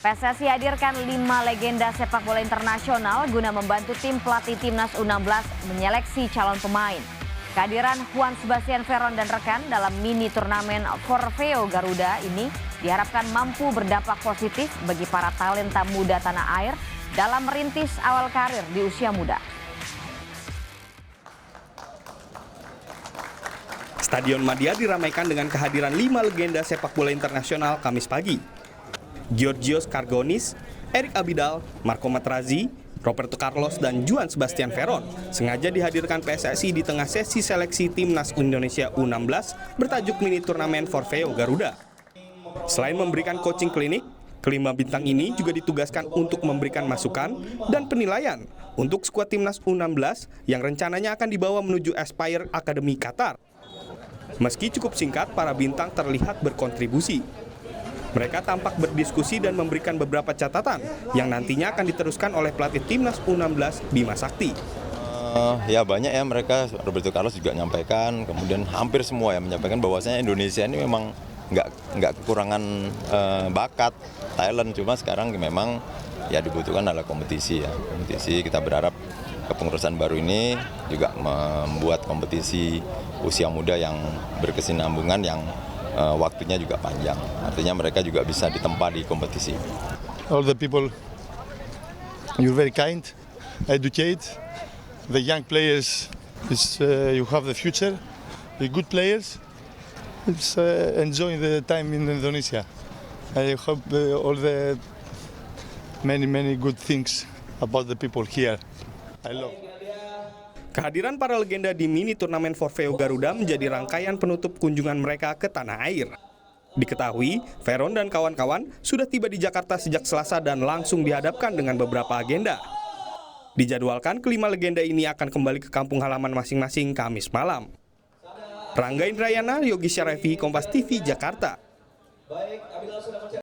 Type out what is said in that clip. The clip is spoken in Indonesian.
PSSI hadirkan 5 legenda sepak bola internasional guna membantu tim pelatih Timnas U16 menyeleksi calon pemain. Kehadiran Juan Sebastian Veron dan rekan dalam mini turnamen Forfeo Garuda ini diharapkan mampu berdampak positif bagi para talenta muda tanah air dalam merintis awal karir di usia muda. Stadion Madia diramaikan dengan kehadiran 5 legenda sepak bola internasional Kamis pagi. Georgios Kargonis, Erik Abidal, Marco Materazzi, Roberto Carlos, dan Juan Sebastian Veron sengaja dihadirkan PSSI di tengah sesi seleksi Timnas Indonesia U16 bertajuk mini turnamen Forfeo Garuda. Selain memberikan coaching klinik, kelima bintang ini juga ditugaskan untuk memberikan masukan dan penilaian untuk skuad Timnas U16 yang rencananya akan dibawa menuju Aspire Academy Qatar. Meski cukup singkat, para bintang terlihat berkontribusi. Mereka tampak berdiskusi dan memberikan beberapa catatan yang nantinya akan diteruskan oleh pelatih Timnas U16 Bima Sakti. Ya banyak ya, mereka Roberto Carlos juga menyampaikan, kemudian hampir semua yang menyampaikan bahwasanya Indonesia ini memang nggak kekurangan bakat, talent, cuma sekarang memang ya dibutuhkan adalah kompetisi ya. Kompetisi, kita berharap kepengurusan baru ini juga membuat kompetisi usia muda yang berkesinambungan, yang waktunya juga panjang. Artinya mereka juga bisa ditempa di kompetisi. All the people, you're very kind, educate. The young players, you have the future. The good players, enjoying the time in Indonesia. I hope all the many good things about the people here. I love. Kehadiran para legenda di mini turnamen Forfeo Garuda menjadi rangkaian penutup kunjungan mereka ke tanah air. Diketahui, Veron dan kawan-kawan sudah tiba di Jakarta sejak Selasa dan langsung dihadapkan dengan beberapa agenda. Dijadwalkan kelima legenda ini akan kembali ke kampung halaman masing-masing Kamis malam. Rangga Indrayana, Yogi Syarevi, Kompas TV, Jakarta.